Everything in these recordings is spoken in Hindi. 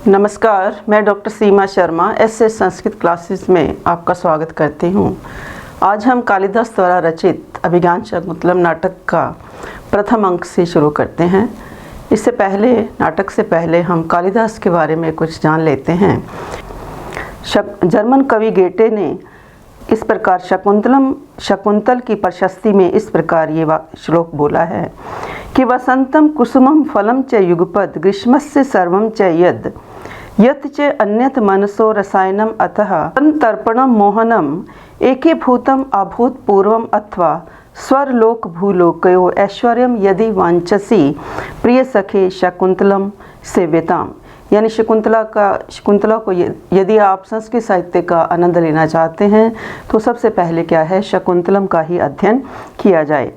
नमस्कार, मैं डॉक्टर सीमा शर्मा एसएस संस्कृत क्लासेस में आपका स्वागत करती हूँ। आज हम कालिदास द्वारा रचित अभिज्ञान शाकुंतलम नाटक का प्रथम अंक से शुरू करते हैं। इससे पहले, नाटक से पहले हम कालिदास के बारे में कुछ जान लेते हैं। जर्मन कवि गेटे ने इस प्रकार शकुंतल की प्रशस्ति में इस प्रकार ये श्लोक बोला है कि वसंतम कुसुमम फलम च युगपद ग्रीष्मस्य सर्वं च यत् च अन्यत मनसो रसायनम अतः तर्पणम मोहनम एकीभूतम अभूतपूर्वम अथवा स्वरलोक भूलोकयो ऐश्वर्यम यदि वांछसी प्रिय सखे शकुंतलम सेव्यताम। यानी शकुंतला को यदि आप संस्कृत साहित्य का आनंद लेना चाहते हैं तो सबसे पहले क्या है, शकुंतलम का ही अध्ययन किया जाए।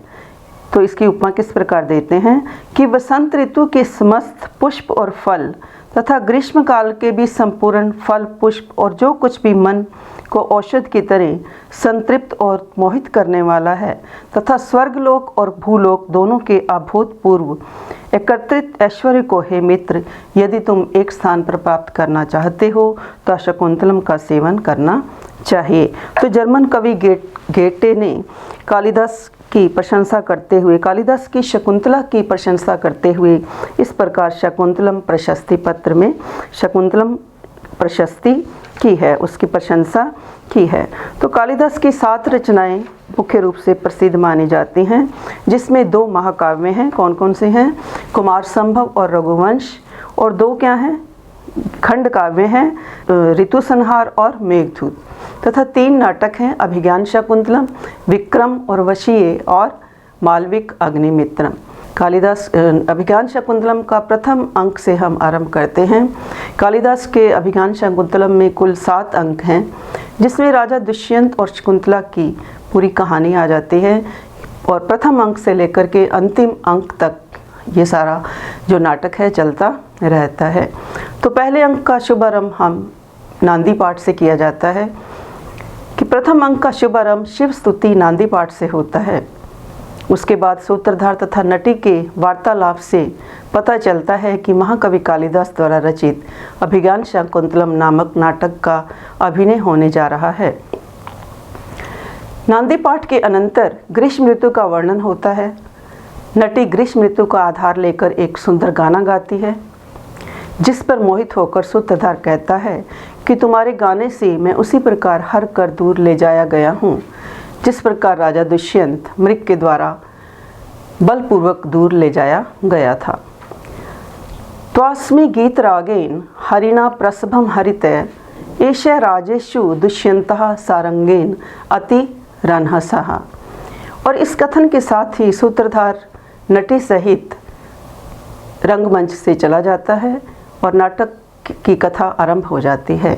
तो इसकी उपमा किस प्रकार देते हैं कि वसंत ऋतु के समस्त पुष्प और फल तथा ग्रीष्म काल के भी संपूर्ण फल पुष्प और जो कुछ भी मन को औषध की तरह संतृप्त और मोहित करने वाला है तथा स्वर्गलोक और भूलोक दोनों के अभूतपूर्व एकत्रित ऐश्वर्य को, हे मित्र, यदि तुम एक स्थान पर प्राप्त करना चाहते हो तो शकुंतलम का सेवन करना चाहिए। तो जर्मन कवि गेटे ने कालिदास की प्रशंसा करते हुए, कालिदास की शकुंतला की प्रशंसा करते हुए इस प्रकार शकुंतलम प्रशस्ति पत्र में शकुंतलम प्रशस्ति की है, उसकी प्रशंसा की है। तो कालिदास की 7 रचनाएं मुख्य रूप से प्रसिद्ध मानी जाती हैं, जिसमें 2 महाकाव्य हैं। कौन कौन से हैं? कुमार संभव और रघुवंश, और 2 क्या हैं? खंड काव्य हैं, ऋतु संहार और मेघदूत, तथा 3 नाटक हैं, अभिज्ञान शाकुंतलम, विक्रम और वशीय और मालविक अग्निमित्रम। कालिदास अभिज्ञान शाकुंतलम का प्रथम अंक से हम आरंभ करते हैं। कालिदास के अभिज्ञान शाकुंतलम में कुल 7 अंक हैं, जिसमें राजा दुष्यंत और शकुंतला की पूरी कहानी आ जाती है, और प्रथम अंक से लेकर के अंतिम अंक तक ये सारा जो नाटक है चलता रहता है। तो पहले अंक का शुभारंभ हम नांदी पाठ से किया जाता है कि प्रथम अंक का शुभारंभ शिव स्तुति नांदी पाठ से होता है। उसके बाद सूत्रधार तथा नटी के वार्तालाप से पता चलता है कि महाकवि कालिदास द्वारा रचित अभिज्ञान शाकुंतलम नामक नाटक का अभिनय होने जा रहा है। नांदी पाठ के अनंतर ग्रीष्म ऋतु का वर्णन होता है। नटी ग्रीष्म ऋतु का आधार लेकर एक सुंदर गाना गाती है, जिस पर मोहित होकर सूत्रधार कहता है कि तुम्हारे गाने से मैं उसी प्रकार हर कर दूर ले जाया गया हूँ, जिस प्रकार राजा दुष्यंत मृग के द्वारा बलपूर्वक दूर ले जाया गया था। त्वास्मि गीत रागेन हरिणा प्रसभम हरिते एष राजेषु दुष्यंतः सारंगेन अति रनहसः। और इस कथन के साथ ही सूत्रधार नटी सहित रंगमंच से चला जाता है और नाटक की कथा आरंभ हो जाती है।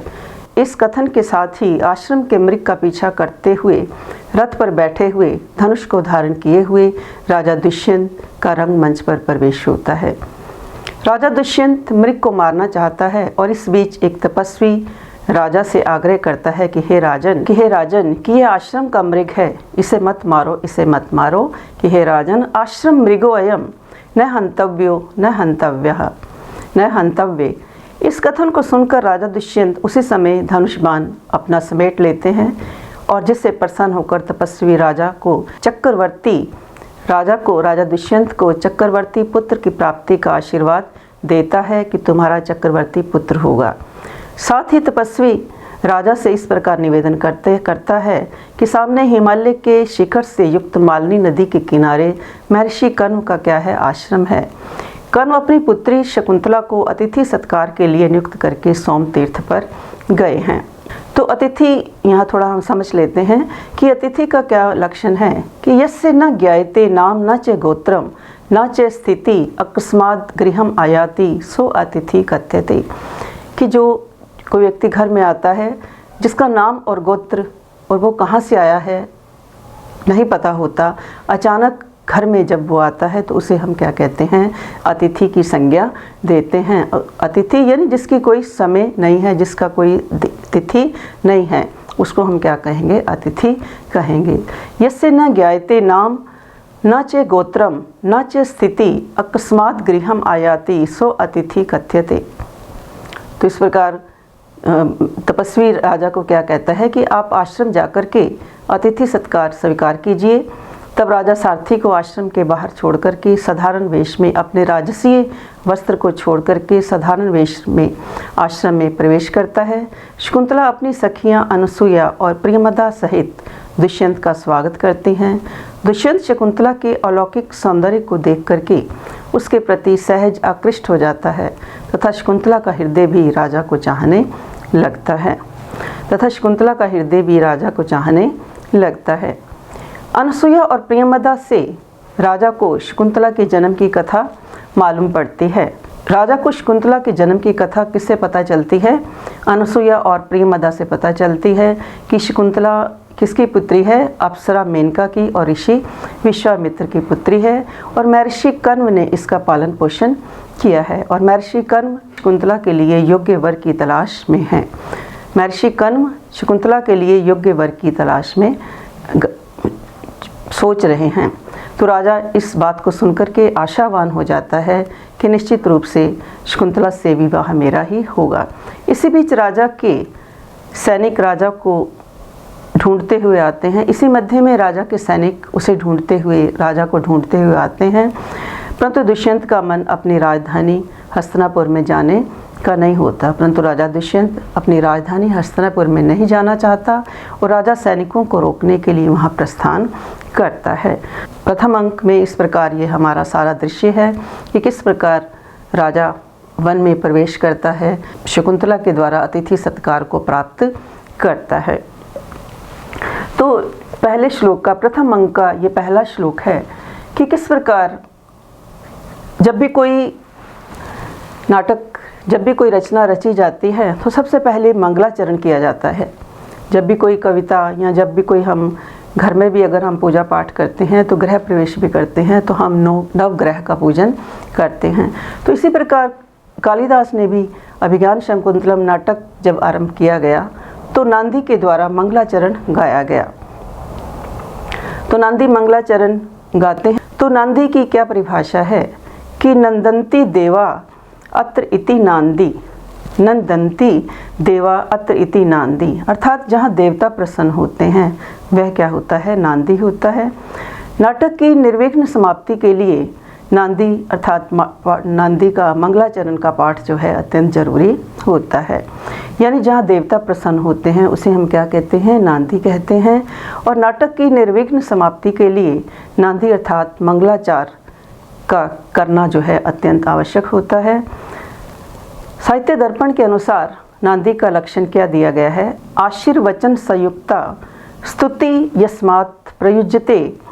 इस कथन के साथ ही आश्रम के मृग का पीछा करते हुए रथ पर बैठे हुए धनुष को धारण किए हुए राजा दुष्यंत का रंगमंच पर प्रवेश होता है। राजा दुष्यंत मृग को मारना चाहता है, और इस बीच एक तपस्वी राजा से आग्रह करता है कि हे राजन कि यह आश्रम का मृग है, इसे मत मारो, इसे मत मारो। कि हे राजन, आश्रम मृगो अयम न हंतव्यो न हंतव्यः न हंतव्ये। इस कथन को सुनकर राजा दुष्यंत उसी समय धनुष बाण अपना समेट लेते हैं, और जिससे प्रसन्न होकर तपस्वी राजा दुष्यंत को चक्रवर्ती पुत्र की प्राप्ति का आशीर्वाद देता है कि तुम्हारा चक्रवर्ती पुत्र होगा। साथ ही तपस्वी राजा से इस प्रकार निवेदन करता है कि सामने हिमालय के शिखर से युक्त मालिनी नदी के किनारे महर्षि कण्व का क्या है, आश्रम है। कण्व अपनी पुत्री शकुंतला को अतिथि सत्कार के लिए नियुक्त करके सोम तीर्थ पर गए हैं। तो अतिथि, यहाँ थोड़ा हम समझ लेते हैं कि अतिथि का क्या लक्षण है कि यस्य न ज्ञायते नाम न च गोत्रम न च स्थिति अकस्मात् गृहम आयाति सो अतिथि कथ्यते। कि जो कोई व्यक्ति घर में आता है जिसका नाम और गोत्र और वो कहाँ से आया है नहीं पता होता, अचानक घर में जब वो आता है तो उसे हम क्या कहते हैं, अतिथि की संज्ञा देते हैं। अतिथि यानी जिसकी कोई समय नहीं है, जिसका कोई तिथि नहीं है, उसको हम क्या कहेंगे, अतिथि कहेंगे। यस्य न ज्ञायते नाम न चे गोत्रम न चे स्थिति अकस्मात् गृहम आयाति सो अतिथि कथ्यते। तो इस प्रकार तपस्वी राजा को क्या कहता है कि आप आश्रम जाकर के अतिथि सत्कार स्वीकार कीजिए। तब राजा सारथी को आश्रम के बाहर छोड़ कर के साधारण वेश में अपने राजसीय वस्त्र को छोड़ कर के साधारण वेश में आश्रम में प्रवेश करता है। शकुंतला अपनी सखियां अनसुया और प्रियमदा सहित दुष्यंत का स्वागत करती हैं। दुष्यंत शकुंतला के अलौकिक सौंदर्य को देख करके उसके प्रति सहज आकृष्ट हो जाता है तथा शकुंतला का हृदय भी राजा को चाहने लगता है। अनसुया और प्रियमदा से राजा को शकुंतला के जन्म की कथा मालूम पड़ती है। राजा को शकुंतला के जन्म की कथा किससे पता चलती है? अनसुया और प्रियमदा से पता चलती है कि शकुंतला किसकी पुत्री है? अप्सरा मेनका की और ऋषि विश्वामित्र की पुत्री है और महर्षि कर्म ने इसका पालन पोषण किया है। और महर्षि कर्म शकुंतला के लिए योग्य वर की तलाश में है। महर्षि कर्म शकुंतला के लिए योग्य वर की तलाश में सोच रहे हैं। तो राजा इस बात को सुनकर के आशावान हो जाता है कि निश्चित रूप से शकुंतला से विवाह मेरा ही होगा। इसी बीच राजा के सैनिक राजा को ढूंढते हुए आते हैं। इसी मध्य में राजा के सैनिक राजा को ढूंढते हुए आते हैं, परंतु दुष्यंत का मन अपनी राजधानी हस्तिनापुर में जाने का नहीं होता। परंतु राजा दुष्यंत अपनी राजधानी हस्तिनापुर में नहीं जाना चाहता और राजा सैनिकों को रोकने के लिए वहां प्रस्थान करता है। प्रथम अंक में इस प्रकार ये हमारा सारा दृश्य है कि किस प्रकार राजा वन में प्रवेश करता है, शकुंतला के द्वारा अतिथि सत्कार को प्राप्त करता है। तो पहले श्लोक का, प्रथम अंक का ये पहला श्लोक है कि किस प्रकार जब भी कोई नाटक, जब भी कोई रचना रची जाती है तो सबसे पहले मंगलाचरण किया जाता है। जब भी कोई कविता या जब भी कोई हम घर में भी अगर हम पूजा पाठ करते हैं तो गृह प्रवेश भी करते हैं तो हम नवग्रह का पूजन करते हैं। तो इसी प्रकार कालिदास ने भी अभिज्ञान शकुंतलम नाटक जब आरंभ किया गया तो नांदी के द्वारा मंगलाचरण गाया गया। तो नांदी मंगलाचरण गाते हैं। तो नांदी की क्या परिभाषा है कि नंदंती देवा अत्र इति नांदी, नंदंती देवा अत्र इति नांदी, अर्थात जहाँ देवता प्रसन्न होते हैं वह क्या होता है? नांदी होता है। नाटक की निर्विघ्न समाप्ति के लिए नांदी अर्थात नांदी का मंगलाचरण का पाठ जो है अत्यंत जरूरी होता है। यानी जहाँ देवता प्रसन्न होते हैं उसे हम क्या कहते हैं? नांदी कहते हैं। और नाटक की निर्विघ्न समाप्ति के लिए नांदी अर्थात मंगलाचार का करना जो है अत्यंत आवश्यक होता है। साहित्य दर्पण के अनुसार नांदी का लक्षण क्या दिया गया है? आशीर्वचन संयुक्ता स्तुति यस्मात् प्रयुज्यते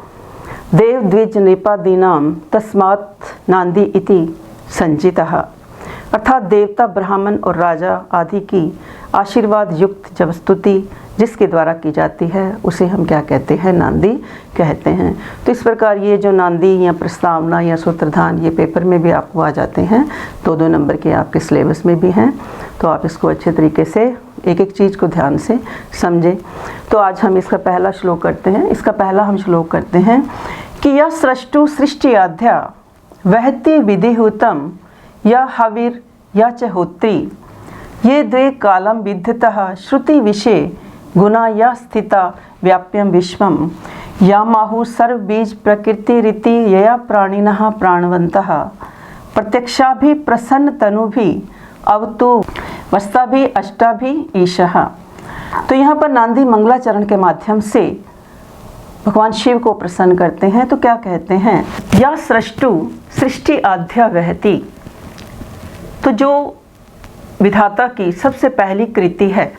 देव द्विज निपादीनाम तस्मात् नांदी इति संजितः, अर्थात देवता, ब्राह्मण और राजा आदि की आशीर्वाद युक्त जब स्तुति जिसके द्वारा की जाती है उसे हम क्या कहते हैं? नांदी कहते हैं। तो इस प्रकार ये जो नांदी या प्रस्तावना या सूत्रधान ये पेपर में भी आपको आ जाते हैं, 2-2 नंबर के आपके सिलेबस में भी हैं। तो आप इसको अच्छे तरीके से एक एक चीज़ को ध्यान से समझें। तो आज हम इसका पहला श्लोक करते हैं। इसका पहला हम श्लोक करते हैं कि यह सृष्टु सृष्टि आध्या वहति विधिहुतम या हविर या च होत्री ये द्वे कालम विद्धतः श्रुति विषय गुणा या स्थिता व्याप्यम विश्वम या माहु सर्व बीज प्रकृति रीति यया प्राणिनः प्राणवन्तः प्रत्यक्षाभि प्रसन्न तनुभि अवतु वस्ताभि अष्टाभि ईशः। तो यहाँ पर नांदी मंगलाचरण के माध्यम से भगवान शिव को प्रसन्न करते हैं। तो क्या कहते हैं? या सृष्टु सृष्टि आध्या वहति, तो जो विधाता की सबसे पहली कृति है,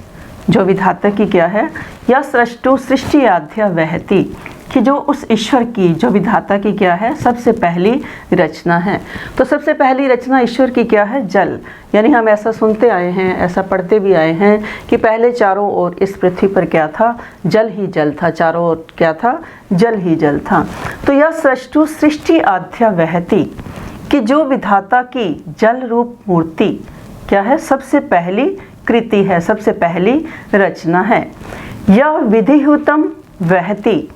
जो विधाता की क्या है? या सृष्टु सृष्टि आध्या वहति, कि जो उस ईश्वर की, जो विधाता की क्या है? सबसे पहली रचना है। तो सबसे पहली रचना ईश्वर की क्या है? जल। यानी हम ऐसा सुनते आए हैं, ऐसा पढ़ते भी आए हैं कि पहले चारों ओर इस पृथ्वी पर क्या था? जल ही जल था। चारों ओर क्या था? जल ही जल था। तो यह सृष्टु सृष्टि आध्या वहति, कि जो विधाता की जल रूप मूर्ति क्या है? सबसे पहली कृति है, सबसे पहली रचना है। यह विधिहुतम वहति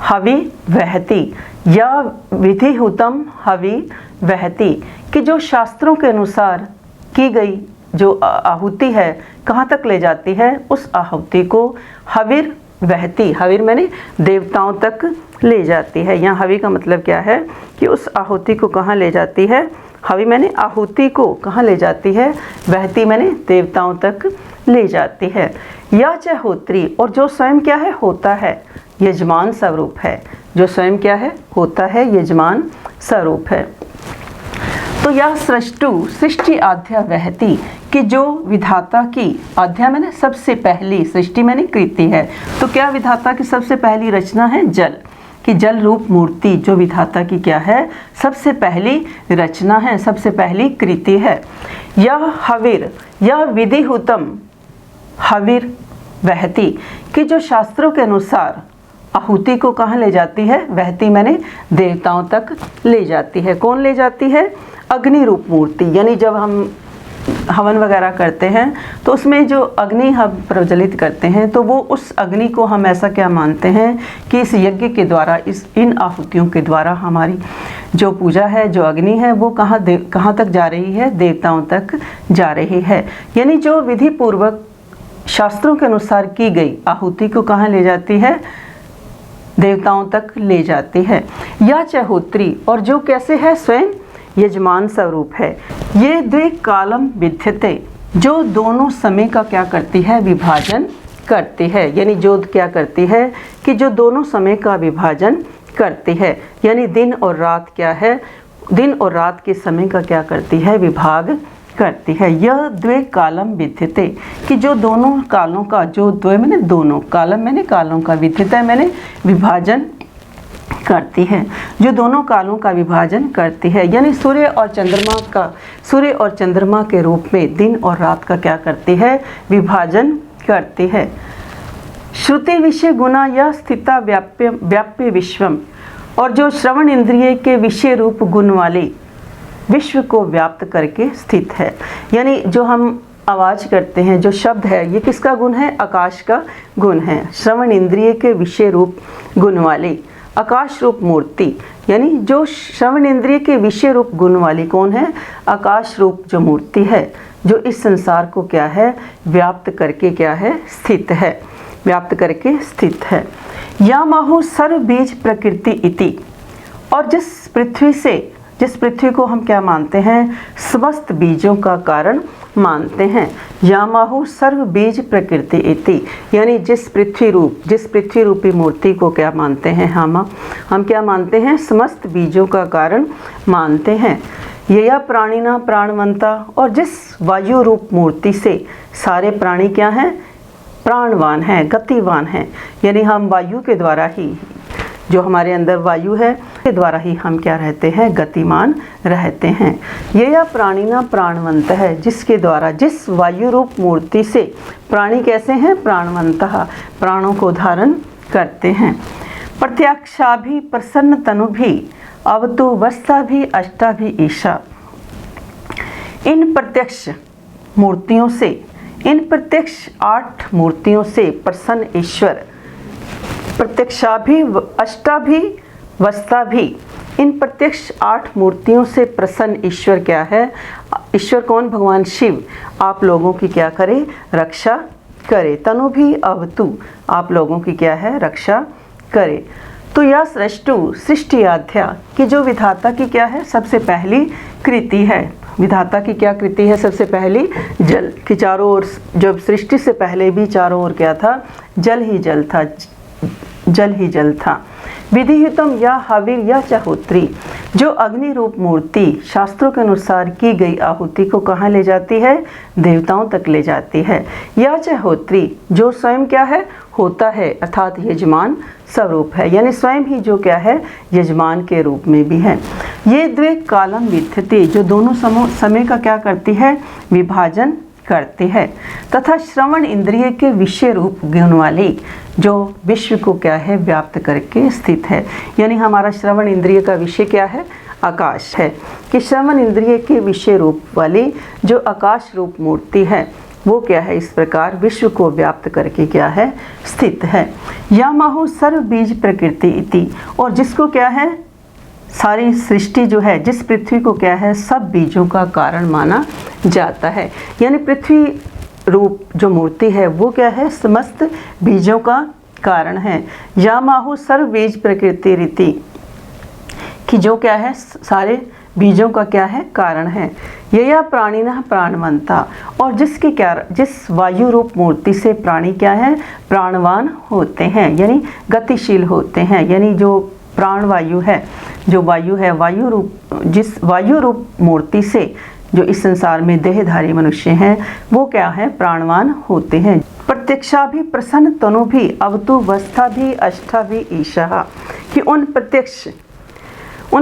हवि वहति, या विधिहुतम हवि वहति, कि जो शास्त्रों के अनुसार की गई जो आहुति है कहाँ तक ले जाती है, उस आहुति को हविर वहती, हविर मैंने देवताओं तक ले जाती है। यहाँ हवि का मतलब क्या है कि उस आहुति को कहाँ ले जाती है, हवि मैंने आहुति को कहाँ ले जाती है, वहती मैंने देवताओं तक ले जाती है। या च होत्री, और जो स्वयं क्या है, होता है, यजमान स्वरूप है, जो स्वयं क्या है, होता है, यजमान स्वरूप है। तो यह सृष्टु सृष्टि आध्या वहती, कि जो विधाता की, आध्या मैंने सबसे पहली, सृष्टि मैंने कृति है, तो क्या विधाता की सबसे पहली रचना है, जल, कि जल रूप मूर्ति जो विधाता की क्या है, सबसे पहली रचना है, सबसे पहली कृति है। यह हविर, यह विधिहुतम हविर वहती, कि जो शास्त्रों के अनुसार आहुति को कहाँ ले जाती है, वहती मैंने देवताओं तक ले जाती है। कौन ले जाती है, अग्नि रूप मूर्ति, यानी जब हम हवन वगैरह करते हैं तो उसमें जो अग्नि हम प्रज्वलित करते हैं, तो वो उस अग्नि को हम ऐसा क्या मानते हैं कि इस यज्ञ के द्वारा, इन आहुतियों के द्वारा हमारी जो पूजा है, जो अग्नि है, वो कहाँ तक जा रही है, देवताओं तक जा रही है। यानी जो विधि पूर्वक शास्त्रों के अनुसार की गई आहुति को कहाँ ले जाती है, देवताओं तक ले जाती है। या चहोत्री, और जो कैसे है, स्वयं यजमान स्वरूप है। ये द्वे कालम विद्यते, जो दोनों समय का क्या करती है, विभाजन करती है। यानी जो क्या करती है कि जो दोनों समय का विभाजन करती है, यानी दिन और रात क्या है, दिन और रात के समय का क्या करती है, विभाग करती है। यह द्वे कालम विद्यते, कि जो दोनों कालों का, जो द्वे मैंने दोनों, कालम मैंने कालों का, विद्यते मैंने विभाजन करती है, जो दोनों कालों का विभाजन करती है। यानी सूर्य और चंद्रमा के रूप में दिन और रात का क्या करती है, विभाजन करती है। श्रुति विषय गुना या स्थिता व्याप्य विश्वम, और जो श्रवण इंद्रिय के विषय रूप गुण वाली विश्व को व्याप्त करके स्थित है। यानी जो हम आवाज़ करते हैं, जो शब्द है, ये किसका गुण है, आकाश का गुण है। श्रवण इंद्रिय के विषय रूप गुण वाली आकाश रूप मूर्ति, यानी जो श्रवण इंद्रिय के विषय रूप गुण वाली कौन है, आकाश रूप जो मूर्ति है, जो इस संसार को क्या है, व्याप्त करके क्या है, स्थित है, व्याप्त करके स्थित है। या माहु सर्व बीज प्रकृति इति, और जिस पृथ्वी को हम क्या मानते हैं, समस्त बीजों का कारण मानते हैं। यामाहु सर्व बीज प्रकृति इति, यानी जिस पृथ्वी रूपी मूर्ति को क्या मानते हैं, हम क्या मानते हैं, समस्त बीजों का कारण मानते हैं। यया प्राणिना प्राणवंता, और जिस वायु रूप मूर्ति से सारे प्राणी क्या हैं, प्राणवान हैं, गतिवान हैं। यानी हम वायु के द्वारा ही, जो हमारे अंदर वायु है, के द्वारा ही हम क्या रहते हैं, गतिमान रहते हैं। ये या प्राणिना प्राणवंत है, जिसके द्वारा, जिस वायु रूप मूर्ति से प्राणी कैसे हैं, प्राणवंत, प्राणों को धारण करते हैं। प्रत्यक्षा भी प्रसन्न तनु भी अवतु वस्ता भी अष्टा भी ईशा, इन प्रत्यक्ष मूर्तियों से, इन प्रत्यक्ष 8 मूर्तियों से प्रसन्न ईश्वर, प्रत्यक्षा भी अष्टा भी वस्ता भी, इन प्रत्यक्ष 8 मूर्तियों से प्रसन्न ईश्वर क्या है, ईश्वर कौन, भगवान शिव, आप लोगों की क्या करे, रक्षा करे। तनु भी अवतु, आप लोगों की क्या है, रक्षा करे। तो यह सृष्टि आध्या, कि जो विधाता की क्या है, सबसे पहली कृति है। विधाता की क्या कृति है, सबसे पहली जल, कि चारों ओर, जब सृष्टि से पहले भी चारों ओर क्या था, जल ही जल था, जल ही जल था। विधिहितम या हविर या चहोत्री, जो अग्नि रूप मूर्ति शास्त्रों के अनुसार की गई आहुति को कहाँ ले जाती है, देवताओं तक ले जाती है। या चहोत्री, जो स्वयं क्या है, होता है, अर्थात यजमान स्वरूप है, यानी स्वयं ही जो क्या है, यजमान के रूप में भी है। ये द्वे कालम विद्यते, जो दोनों समय का क्या करती है, विभाजन करती है। तथा श्रवण इंद्रिय के विषय रूप गुण वाली, जो विश्व को क्या है, व्याप्त करके स्थित है। यानी हमारा श्रवण इंद्रिय का विषय क्या है, आकाश है, कि श्रवण इंद्रिय के विषय रूप वाली जो आकाश रूप मूर्ति है, वो क्या है, इस प्रकार विश्व को व्याप्त करके क्या है, स्थित है। या माहु सर्व बीज प्रकृति इति, और जिसको क्या है, सारी सृष्टि जो है, जिस पृथ्वी को क्या है, सब बीजों का कारण माना जाता है। यानी पृथ्वी रूप जो मूर्ति है वो क्या है, समस्त बीजों का कारण है। या माहु सर्व बीज प्रकृति रीति, कि जो क्या है सारे बीजों का क्या है, कारण है। यया प्राणिनः प्राणवंता, और जिस वायु रूप मूर्ति से प्राणी क्या है, प्राणवान होते हैं, यानी गतिशील होते हैं। यानी जो प्राण वायु है, जो वायु है, जिस वायु रूप मूर्ति से जो इस संसार में देहधारी मनुष्य हैं वो क्या है, प्राणवान होते हैं। प्रत्यक्षा भी प्रसन्न तनु भी अवतु वस्था भी अष्टा भी ईशा, कि उन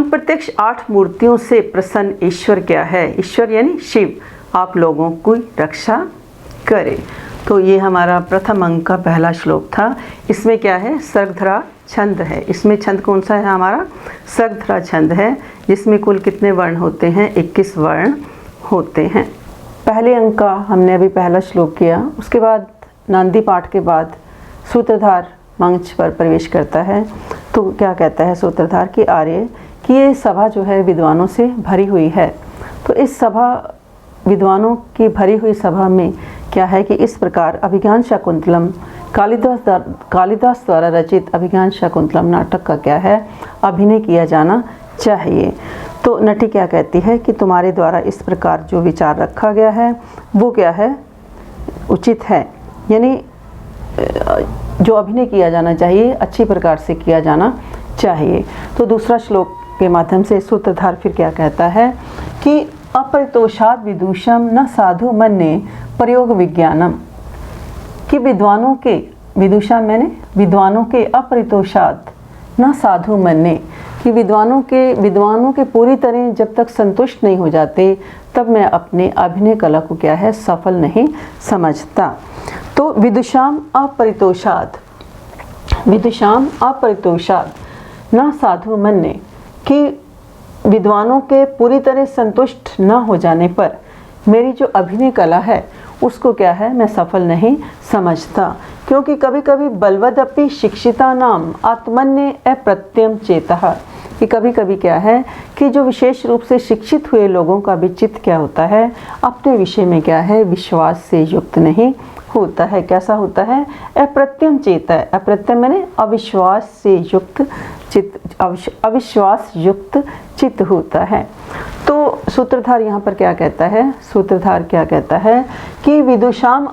प्रत्यक्ष 8 मूर्तियों से प्रसन्न ईश्वर क्या है, ईश्वर यानी शिव, आप लोगों की रक्षा करे। तो ये हमारा प्रथम अंक का पहला श्लोक था। इसमें क्या है, सर्गधरा छंद है। इसमें छंद कौन सा है, हमारा सर्गधरा छंद है, जिसमें कुल कितने वर्ण होते हैं, 21 वर्ण होते हैं। पहले अंक का हमने अभी पहला श्लोक किया। उसके बाद नांदी पाठ के बाद सूत्रधार मंच पर प्रवेश करता है। तो क्या कहता है सूत्रधार की आर्य, कि ये सभा जो है विद्वानों से भरी हुई है। तो इस विद्वानों की भरी हुई सभा में क्या है कि इस प्रकार अभिज्ञान शाकुंतलम कालिदास द्वारा रचित अभिज्ञान शाकुंतलम नाटक का क्या है, अभिनय किया जाना चाहिए। तो नटी क्या कहती है कि तुम्हारे द्वारा इस प्रकार जो विचार रखा गया है वो क्या है, उचित है, यानी जो अभिनय किया जाना चाहिए अच्छी प्रकार से किया जाना चाहिए। तो दूसरा श्लोक के माध्यम से सूत्रधार फिर क्या कहता है कि अपरितोषाद विदुषम न साधु मन्ये प्रयोग विज्ञानम, कि विद्वानों के अपरितोषाद न साधु मन्ये, कि विद्वानों के पूरी तरह जब तक संतुष्ट नहीं हो जाते तब मैं अपने अभिनय कला को क्या है, सफल नहीं समझता। तो विदुषाम अपरितोषाद न साधु मन्ये, कि विद्वानों के पूरी तरह संतुष्ट न हो जाने पर मेरी जो अभिनय कला है उसको क्या है, मैं सफल नहीं समझता। क्योंकि कभी कभी बलवदपि शिक्षिता नाम आत्मन्य अप्रत्यम चेतः, कि कभी कभी क्या है कि जो विशेष रूप से शिक्षित हुए लोगों का भी चित्त क्या होता है, अपने विषय में क्या है, विश्वास से युक्त नहीं होता है। कैसा होता है, अप्रत्यम चेता, अप्रत्यम मैंने अविश्वास से युक्त चित्त, अविश्वास युक्त चित्त होता है। तो सूत्रधार यहाँ पर क्या कहता है, सूत्रधार क्या कहता है कि विदुषाम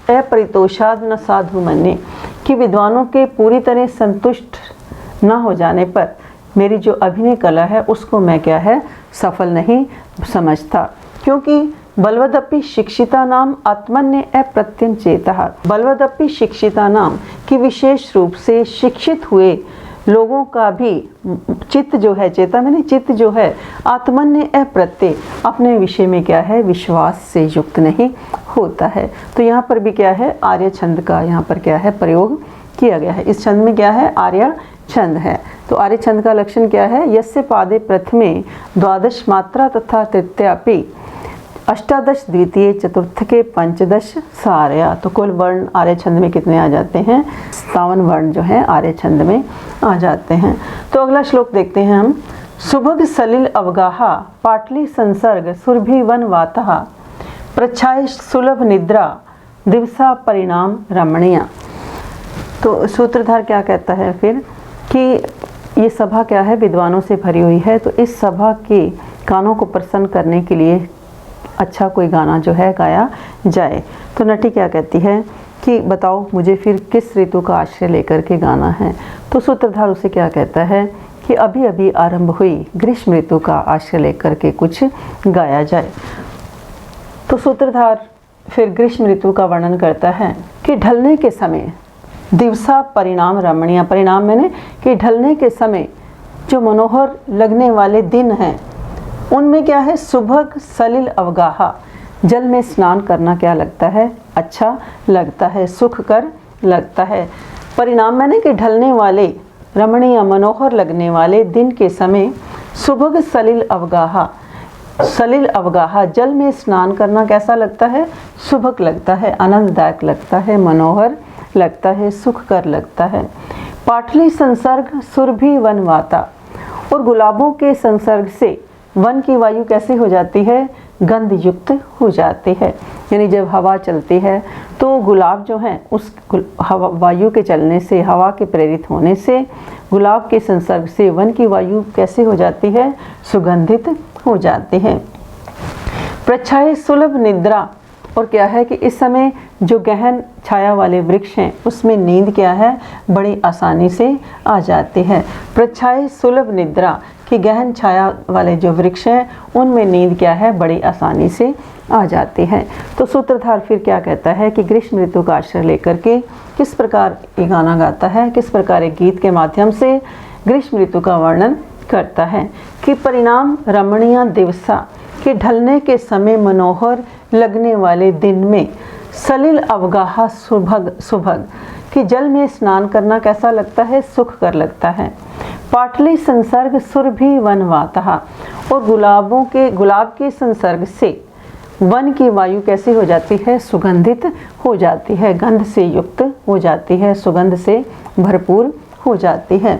अपरितोषाद न साधु मन्ये, कि विद्वानों के पूरी तरह संतुष्ट न हो जाने पर मेरी जो अभिनय कला है उसको मैं क्या है, सफल नहीं समझता। क्योंकि बलवदपि शिक्षिता नाम आत्मन्य अप्रत्यम चेतः, बलवदपि शिक्षिता नाम, कि विशेष रूप से शिक्षित हुए लोगों का भी चित्त जो है, चेता मैंने चित्त जो है, आत्मन्य अप्रत्यय, अपने विषय में क्या है, विश्वास से युक्त नहीं होता है। तो यहाँ पर भी क्या है, आर्य छंद का यहाँ पर क्या है, प्रयोग किया गया है। इस छंद में क्या है, आर्य छंद है। तो आर्य छंद का लक्षण क्या है, यस्य पादे प्रथमे 12 मात्रा तथा तृतीयापि 18 द्वितीय चतुर्थ के 15 सार्या। तो कुल वर्ण आर्य छंद में कितने आ जाते हैं, 57 वर्ण जो है आर्य छंद में आ जाते हैं। तो अगला श्लोक देखते हैं हम। सुभग सलिल अवगाहा पाटली संसर्ग सुरभि वन वातः प्रच्छाय सुलभ निद्रा दिवसा परिणाम रमणीय। तो सूत्रधार क्या कहता है फिर कि ये सभा क्या है, विद्वानों से भरी हुई है। तो इस सभा के कानों को प्रसन्न करने के लिए अच्छा कोई गाना जो है गाया जाए। तो नटी क्या कहती है कि बताओ मुझे फिर किस ऋतु का आश्रय लेकर के गाना है। तो सूत्रधार उसे क्या कहता है कि अभी अभी आरंभ हुई ग्रीष्म ऋतु का आश्रय लेकर के कुछ गाया जाए। तो सूत्रधार फिर ग्रीष्म ऋतु का वर्णन करता है कि ढलने के समय दिवसा परिणाम रमणीय, परिणाम मैंने कि ढलने के समय जो मनोहर लगने वाले दिन हैं उनमें क्या है, सुभग सलिल अवगाहा, जल में स्नान करना क्या लगता है, अच्छा लगता है, सुखकर लगता है। परिणाम मैंने कि ढलने वाले रमणीय मनोहर लगने वाले दिन के समय सुभग सलिल अवगाहा जल में स्नान करना कैसा लगता है, सुभग लगता है, आनंददायक लगता है, मनोहर लगता है, सुखकर लगता है। पाटली संसर्ग सुरभि वनवाता, और गुलाबों के संसर्ग से वन की वायु कैसी हो जाती है, गंध युक्त हो जाते हैं। यानी जब हवा चलती है तो गुलाब जो है उस हवा वायु के चलने से, हवा के प्रेरित होने से, गुलाब के संसर्ग से वन की वायु कैसे हो जाती है? सुगंधित हो जाती है। प्रच्छाए सुलभ निद्रा, और क्या है कि इस समय जो गहन छाया वाले वृक्ष हैं उसमें नींद क्या है? बड़ी आसानी से आ जाती है। प्रच्छाए सुलभ निद्रा, कि गहन छाया वाले जो वृक्ष हैं उनमें नींद क्या है? बड़ी आसानी से आ जाती है। तो सूत्रधार फिर क्या कहता है कि ग्रीष्म ऋतु का आश्रय लेकर के किस प्रकार ये गाना गाता है, किस प्रकार एक गीत के माध्यम से ग्रीष्म ऋतु का वर्णन करता है कि परिणाम रमणीय दिवसा, कि ढलने के समय मनोहर लगने वाले दिन में सलिल अवगाहा सुभग सुभग, कि जल में स्नान करना कैसा लगता है? सुख कर लगता है। पाटली संसर्ग सुरभि वनवाता, और गुलाब के संसर्ग से वन की वायु कैसी हो जाती है? सुगंधित हो जाती है, गंध से युक्त हो जाती है, सुगंध से भरपूर हो जाती है।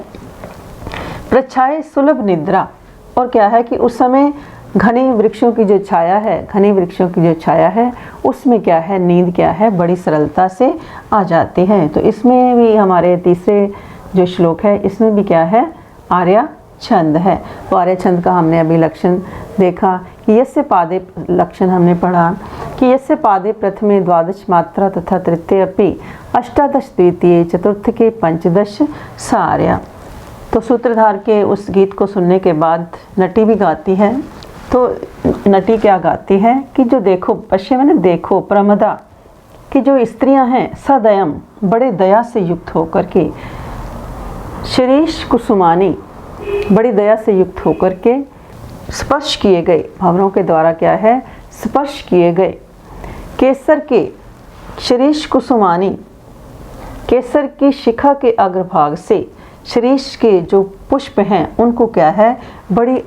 प्रच्छाए सुलभ निद्रा, और क्या है कि उस समय घने वृक्षों की जो छाया है उसमें क्या है? नींद क्या है? बड़ी सरलता से आ जाती है। तो इसमें भी हमारे तीसरे जो श्लोक है इसमें भी क्या है? आर्या छंद है। तो आर्या छंद का हमने अभी लक्षण देखा कि यस्य पादे, लक्षण हमने पढ़ा कि यस्य पादे प्रथमे द्वादश मात्रा तथा तृतीय अपि अष्टादश द्वितीय चतुर्थ के पंचदश सार्या। तो सूत्रधार के उस गीत को सुनने के बाद नटी भी गाती है। तो नटी क्या गाती है कि जो देखो, पश्चिम में देखो प्रमदा, कि जो स्त्रियां हैं सदयम, बड़े दया से युक्त होकर के, शिरीष कुसुमानी, बड़ी दया से युक्त होकर के, स्पर्श किए गए, भंवरों के द्वारा क्या है? स्पर्श किए गए, केसर के, शिरीष कुसुमानी, केसर की शिखा के अग्रभाग से शिरीष के जो पुष्प हैं उनको क्या है? बड़ी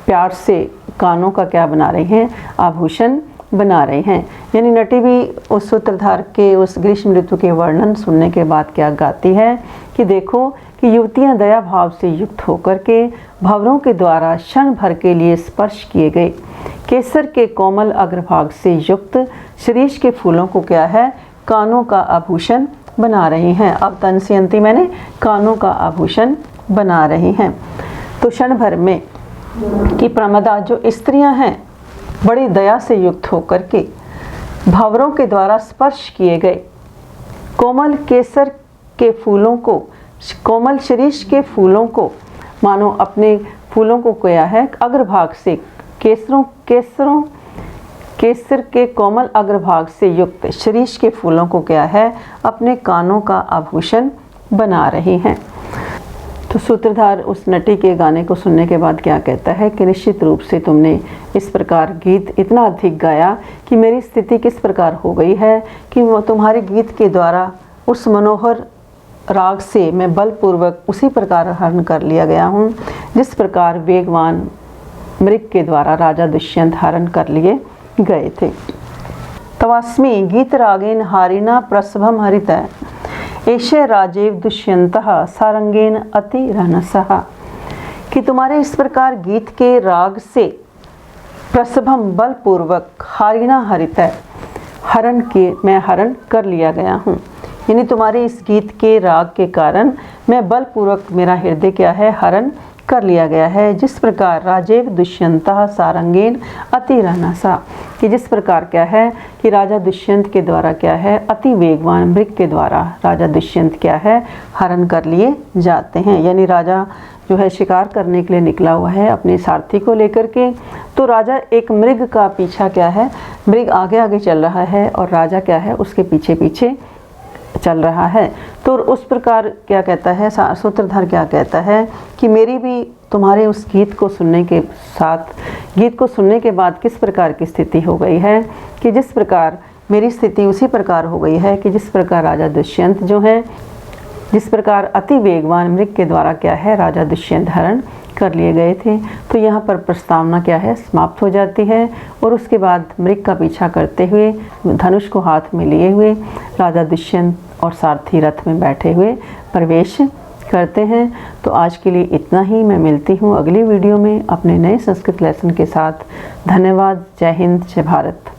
प्यार से कानों का क्या बना रहे हैं? आभूषण बना रहे हैं। यानी नटी भी उस सूत्रधार के उस ग्रीष्म ऋतु के वर्णन सुनने के बाद क्या गाती है कि देखो कि युवतियां दया भाव से युक्त होकर के भंवरों के द्वारा क्षण भर के लिए स्पर्श किए गए केसर के कोमल अग्रभाग से युक्त शिरीष के फूलों को क्या है? कानों का आभूषण बना रही हैं। अब तनस्यंती मैंने कानों का आभूषण बना रही हैं। तो क्षण भर में कि प्रमदा, जो स्त्रियां हैं बड़ी दया से युक्त होकर के भंवरों के द्वारा स्पर्श किए गए कोमल केसर के फूलों को, कोमल शिरीष के फूलों को, मानो अपने फूलों को क्या है? अग्रभाग से, केसर के कोमल अग्रभाग से युक्त शिरीष के फूलों को क्या है? अपने कानों का आभूषण बना रही हैं। तो सूत्रधार उस नटी के गाने को सुनने के बाद क्या कहता है कि निश्चित रूप से तुमने इस प्रकार गीत इतना अधिक गाया कि मेरी स्थिति किस प्रकार हो गई है कि वो तुम्हारे गीत के द्वारा उस मनोहर राग से मैं बलपूर्वक उसी प्रकार हरण कर लिया गया हूँ जिस प्रकार वेगवान मृग के द्वारा राजा दुष्यंत हरण कर लिए गए थे। तवास्मी गीत रागेन हारिना प्रसभम हरित एशे राजेव दुष्यंतः सारंगेन अति रहनसः, कि तुम्हारे इस प्रकार गीत के राग से प्रसभम बलपूर्वक हारिना हरित हरण के मैं हरण कर लिया गया हूँ। यानी तुम्हारे इस गीत के राग के कारण मैं बलपूर्वक मेरा हृदय क्या है? हरण कर लिया गया है। जिस प्रकार राजेव दुष्यंतः सारंगेन अति रहनसा, कि जिस प्रकार क्या है कि राजा दुष्यंत के द्वारा क्या है? अति वेगवान मृग के द्वारा राजा दुष्यंत क्या है? हरण कर लिए जाते हैं। यानी राजा जो है शिकार करने के लिए निकला हुआ है अपने सारथी को लेकर के, तो राजा एक मृग का पीछा क्या है? मृग आगे आगे चल रहा है और राजा क्या है? उसके पीछे पीछे चल रहा है। तो उस प्रकार क्या कहता है सूत्रधार, क्या कहता है कि मेरी भी तुम्हारे उस गीत को सुनने के साथ, गीत को सुनने के बाद किस प्रकार की स्थिति हो गई है कि जिस प्रकार मेरी स्थिति उसी प्रकार हो गई है कि जिस प्रकार राजा दुष्यंत जो है, जिस प्रकार अति वेगवान मृग के द्वारा क्या है? राजा दुष्यंत हरण कर लिए गए थे। तो यहाँ पर प्रस्तावना क्या है? समाप्त हो जाती है और उसके बाद मृग का पीछा करते हुए धनुष को हाथ में लिए हुए राजा दुष्यंत और सारथी रथ में बैठे हुए प्रवेश करते हैं। तो आज के लिए इतना ही। मैं मिलती हूँ अगली वीडियो में अपने नए संस्कृत लेसन के साथ। धन्यवाद। जय हिंद, जय भारत।